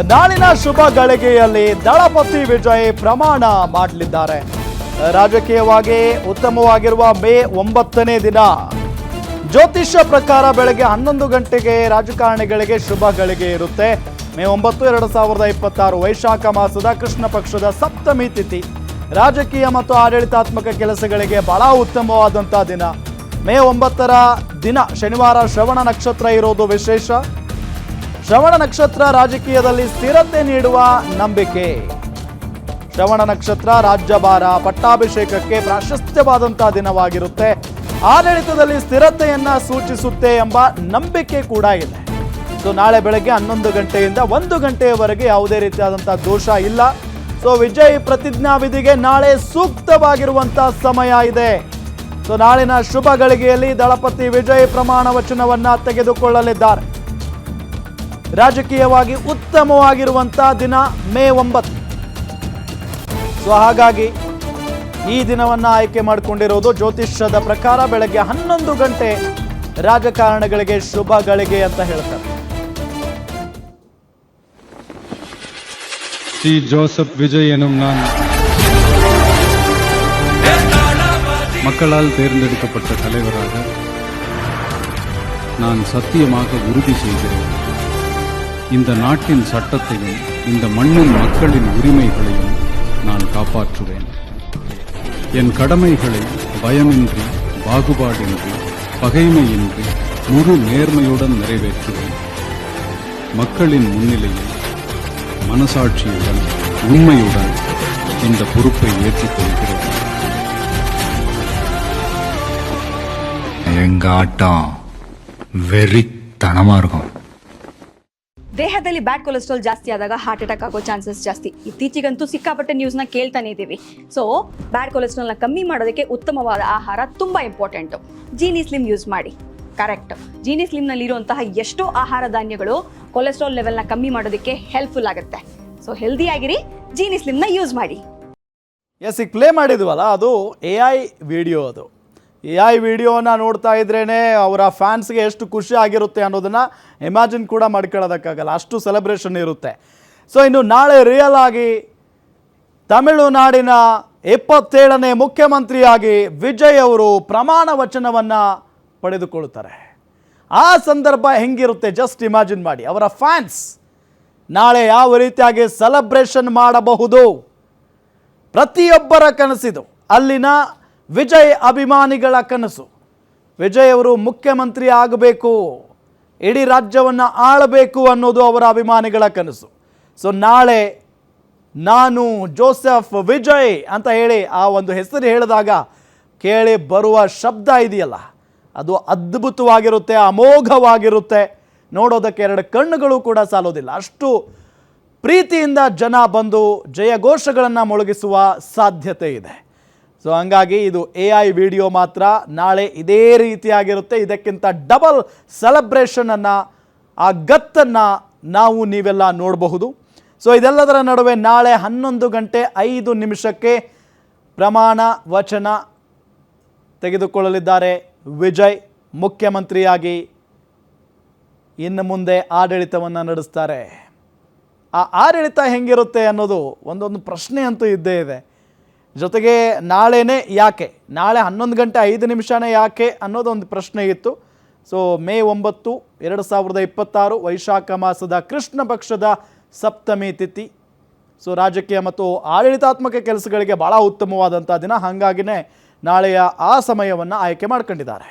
ನಾಳಿನ ಶುಭ ಗಳಿಗೆಯಲ್ಲಿ ದಳಪತಿ ವಿಜಯ್ ಪ್ರಮಾಣ ಮಾಡಲಿದ್ದಾರೆ. ರಾಜಕೀಯವಾಗಿ ಉತ್ತಮವಾಗಿರುವ ಮೇ 9ನೇ ದಿನ ಜ್ಯೋತಿಷ್ಯ ಪ್ರಕಾರ ಬೆಳಗ್ಗೆ 11 ಗಂಟೆಗೆ ರಾಜಕಾರಣಿಗಳಿಗೆ ಶುಭ ಗಳಿಗೆ ಇರುತ್ತೆ. ಮೇ 9, 2026 ವೈಶಾಖ ಮಾಸದ ಕೃಷ್ಣ ಪಕ್ಷದ ಸಪ್ತಮಿ ತಿಥಿ. ರಾಜಕೀಯ ಮತ್ತು ಆಡಳಿತಾತ್ಮಕ ಕೆಲಸಗಳಿಗೆ ಬಹಳ ಉತ್ತಮವಾದಂಥ ದಿನ. ಮೇ 9ರ ದಿನ ಶನಿವಾರ ಶ್ರವಣ ನಕ್ಷತ್ರ ಇರೋದು ವಿಶೇಷ. ಶ್ರವಣ ನಕ್ಷತ್ರ ರಾಜಕೀಯದಲ್ಲಿ ಸ್ಥಿರತೆ ನೀಡುವ ನಂಬಿಕೆ. ಶ್ರವಣ ನಕ್ಷತ್ರ ರಾಜ್ಯಭಾರ ಪಟ್ಟಾಭಿಷೇಕಕ್ಕೆ ಪ್ರಾಶಸ್ತ್ಯವಾದಂಥ ದಿನವಾಗಿರುತ್ತೆ. ಆಡಳಿತದಲ್ಲಿ ಸ್ಥಿರತೆಯನ್ನ ಸೂಚಿಸುತ್ತೆ ಎಂಬ ನಂಬಿಕೆ ಕೂಡ ಇದೆ. ಸೊ ನಾಳೆ ಬೆಳಗ್ಗೆ 11 ಗಂಟೆಯಿಂದ 1 ಗಂಟೆಯವರೆಗೆ ಯಾವುದೇ ರೀತಿಯಾದಂಥ ದೋಷ ಇಲ್ಲ. ಸೊ ವಿಜಯ್ ಪ್ರತಿಜ್ಞಾ ವಿಧಿಗೆ ನಾಳೆ ಸೂಕ್ತವಾಗಿರುವಂಥ ಸಮಯ ಇದೆ. ಸೊ ನಾಳಿನ ಶುಭ ಗಳಿಗೆಯಲ್ಲಿ ದಳಪತಿ ವಿಜಯ್ ಪ್ರಮಾಣ ವಚನವನ್ನ ತೆಗೆದುಕೊಳ್ಳಲಿದ್ದಾರೆ. ರಾಜಕೀಯವಾಗಿ ಉತ್ತಮವಾಗಿರುವಂಥ ದಿನ ಮೇ 9. ಸೊ ಹಾಗಾಗಿ ಈ ದಿನವನ್ನು ಆಯ್ಕೆ ಮಾಡಿಕೊಂಡಿರೋದು ಜ್ಯೋತಿಷ್ಯದ ಪ್ರಕಾರ ಬೆಳಗ್ಗೆ 11 ಗಂಟೆ ರಾಜಕಾರಣಿಗಳಿಗೆ ಶುಭ ಗಳಿಗೆ ಅಂತ ಹೇಳ್ತಾರೆ. சி ஜோசப் விஜய் எனும் நான் மக்களால் தேர்ந்தெடுக்கப்பட்ட தலைவராக நான் சத்தியமாக உறுதி செய்கிறேன். இந்த நாட்டின் சட்டத்தையும் இந்த மண்ணின் மக்களின் உரிமைகளையும் நான் காப்பாற்றுவேன். என் கடமைகளை பயமின்றி, பாகுபாடின்றி, பகைமையின்றி, முழு நேர்மையுடன் நிறைவேற்றுவேன். மக்களின் முன்னிலையில் மனசாட்சியுடன், உண்மையுடன் இந்த பொறுப்பை ஏற்றுக்கொள்கிறேன். எங்க ஆட்டம் வெறித்தனமா இருக்கும். ದೇಹದಲ್ಲಿ ಬ್ಯಾಡ್ ಕೊಲೆಸ್ಟ್ರಾಲ್ ಜಾಸ್ತಿ ಆದಾಗ ಹಾರ್ಟ್ ಅಟ್ಯಾಕ್ ಆಗೋ ಚಾನ್ಸಸ್ ಜಾಸ್ತಿ. ಇತ್ತೀಚೆಗಂತೂ ಸಿಕ್ಕಾಪಟ್ಟೆ ನ್ಯೂಸ್ನ ಕೇಳ್ತಾನೆ ಇದ್ದೀವಿ. ಸೊ ಬ್ಯಾಡ್ ಕೊಲೆಸ್ಟ್ರಾಲ್ನ ಕಮ್ಮಿ ಮಾಡೋದಕ್ಕೆ ಉತ್ತಮವಾದ ಆಹಾರ ತುಂಬ ಇಂಪಾರ್ಟೆಂಟು. ಜೀನಿ ಸ್ಲಿಮ್ ಯೂಸ್ ಮಾಡಿ. ಕರೆಕ್ಟ್, ಜೀನಿ ಸ್ಲಿಮ್ನಲ್ಲಿರುವಂತಹ ಎಷ್ಟೋ ಆಹಾರ ಧಾನ್ಯಗಳು ಕೊಲೆಸ್ಟ್ರಾಲ್ ಲೆವೆಲ್ನ ಕಮ್ಮಿ ಮಾಡೋದಕ್ಕೆ ಹೆಲ್ಪ್ಫುಲ್ ಆಗುತ್ತೆ. ಸೊ ಹೆಲ್ದಿ ಆಗಿರಿ, ಜೀನಿ ಸ್ಲಿಮ್ನ ಯೂಸ್ ಮಾಡಿ. ಎಸ್, ಈಗ ಪ್ಲೇ ಮಾಡಿದ್ವಲ್ಲ ಅದು AI ವಿಡಿಯೋ. ಅದು AI ವಿಡಿಯೋನ ನೋಡ್ತಾ ಇದ್ರೇ ಅವರ ಫ್ಯಾನ್ಸ್ಗೆ ಎಷ್ಟು ಖುಷಿ ಆಗಿರುತ್ತೆ ಅನ್ನೋದನ್ನು ಇಮ್ಯಾಜಿನ್ ಕೂಡ ಮಾಡ್ಕೊಳ್ಳೋದಕ್ಕಾಗಲ್ಲ, ಅಷ್ಟು ಸೆಲೆಬ್ರೇಷನ್ ಇರುತ್ತೆ. ಸೊ ಇನ್ನು ನಾಳೆ ರಿಯಲ್ ಆಗಿ ತಮಿಳುನಾಡಿನ 27ನೇ ಮುಖ್ಯಮಂತ್ರಿಯಾಗಿ ವಿಜಯ್ ಅವರು ಪ್ರಮಾಣ ವಚನವನ್ನು ಪಡೆದುಕೊಳ್ಳುತ್ತಾರೆ. ಆ ಸಂದರ್ಭ ಹೆಂಗಿರುತ್ತೆ ಜಸ್ಟ್ ಇಮ್ಯಾಜಿನ್ ಮಾಡಿ. ಅವರ ಫ್ಯಾನ್ಸ್ ನಾಳೆ ಯಾವ ರೀತಿಯಾಗಿ ಸೆಲೆಬ್ರೇಷನ್ ಮಾಡಬಹುದು, ಪ್ರತಿಯೊಬ್ಬರ ಕನಸಿದು. ಅಲ್ಲಿನ ವಿಜಯ್ ಅಭಿಮಾನಿಗಳ ಕನಸು. ವಿಜಯ್ ಅವರು ಮುಖ್ಯಮಂತ್ರಿ ಆಗಬೇಕು, ಇಡೀ ರಾಜ್ಯವನ್ನು ಆಳಬೇಕು ಅನ್ನೋದು ಅವರ ಅಭಿಮಾನಿಗಳ ಕನಸು. ಸೊ ನಾಳೆ ನಾನು ಜೋಸೆಫ್ ವಿಜಯ್ ಅಂತ ಹೇಳಿ ಆ ಒಂದು ಹೆಸರು ಹೇಳಿದಾಗ ಕೇಳಿ ಬರುವ ಶಬ್ದ ಇದೆಯಲ್ಲ, ಅದು ಅದ್ಭುತವಾಗಿರುತ್ತೆ, ಅಮೋಘವಾಗಿರುತ್ತೆ. ನೋಡೋದಕ್ಕೆ 2 ಕಣ್ಣುಗಳು ಕೂಡ ಸಾಲೋದಿಲ್ಲ. ಅಷ್ಟು ಪ್ರೀತಿಯಿಂದ ಜನ ಬಂದು ಜಯಘೋಷಗಳನ್ನು ಮೊಳಗಿಸುವ ಸಾಧ್ಯತೆ ಇದೆ. ಸೊ ಹಂಗಾಗಿ ಇದು AI ವಿಡಿಯೋ ಮಾತ್ರ. ನಾಳೆ ಇದೇ ರೀತಿಯಾಗಿರುತ್ತೆ. ಇದಕ್ಕಿಂತ ಡಬಲ್ ಸೆಲೆಬ್ರೇಷನನ್ನು, ಆ ಗತ್ತನ್ನು ನಾವು ನೀವೆಲ್ಲ ನೋಡಬಹುದು. ಸೊ ಇದೆಲ್ಲದರ ನಡುವೆ ನಾಳೆ 11 ಗಂಟೆ 5 ನಿಮಿಷಕ್ಕೆ ಪ್ರಮಾಣ ವಚನ ತೆಗೆದುಕೊಳ್ಳಲಿದ್ದಾರೆ ವಿಜಯ್. ಮುಖ್ಯಮಂತ್ರಿಯಾಗಿ ಇನ್ನು ಮುಂದೆ ಆಡಳಿತವನ್ನು ನಡೆಸ್ತಾರೆ. ಆ ಆಡಳಿತ ಹೆಂಗಿರುತ್ತೆ ಅನ್ನೋದು ಒಂದೊಂದು ಪ್ರಶ್ನೆ ಅಂತೂ ಇದ್ದೇ ಇದೆ. ಜೊತೆಗೆ ನಾಳೆನೇ ಯಾಕೆ, ನಾಳೆ 11 ಗಂಟೆ 5 ನಿಮಿಷನೇ ಯಾಕೆ ಅನ್ನೋದು ಒಂದು ಪ್ರಶ್ನೆ ಇತ್ತು. ಸೊ ಮೇ 9, 2026 ವೈಶಾಖ ಮಾಸದ ಕೃಷ್ಣ ಪಕ್ಷದ ಸಪ್ತಮಿ ತಿಥಿ. ಸೊ ರಾಜಕೀಯ ಮತ್ತು ಆಡಳಿತಾತ್ಮಕ ಕೆಲಸಗಳಿಗೆ ಭಾಳ ಉತ್ತಮವಾದಂಥ ದಿನ. ಹಾಗಾಗಿನೇ ನಾಳೆಯ ಆ ಸಮಯವನ್ನು ಆಯ್ಕೆ ಮಾಡ್ಕೊಂಡಿದ್ದಾರೆ.